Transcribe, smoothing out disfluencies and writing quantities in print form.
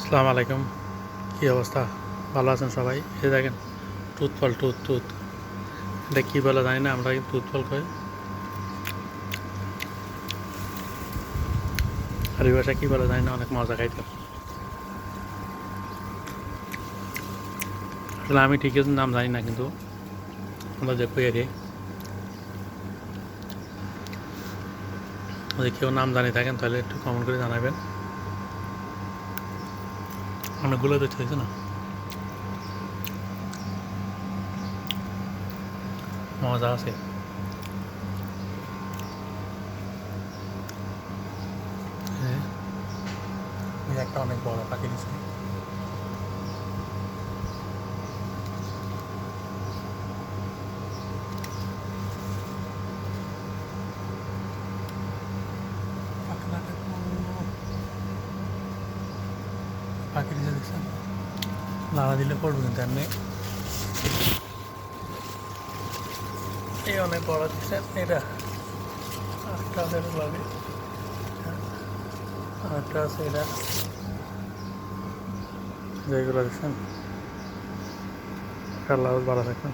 আসসালামু আলাইকুম। কী অবস্থা? ভালো আছেন সবাই? এই দেখেন টুথ ফল, টুথ এটা কী বলে জানি না, আমরা কিন্তু টুথ ফল খাই। আর এই ভাষায় কী বলে জানি না, অনেক মজা খাইতে। আসলে আমি ঠিক নাম জানি না, কিন্তু আমরা যে কই আর যদি কেউ নাম জানি থাকেন তাহলে একটু কমেন্ট করে জানাবেন। অনেকগুলো দেখতে হয়েছে না, মজা আছে। একটা অনেক বড় পাখি দিচ্ছে। পাখি দিচ্ছে দেখছেন, লাড়া দিলে পড়বে কিন্তু এমনি। এই অনেক বড় দিচ্ছেন এটা, আটটা আছে লাগে, আটটা আছে এটা, যেগুলো দেখছেন। আল্লাহ ভালো থাকবেন।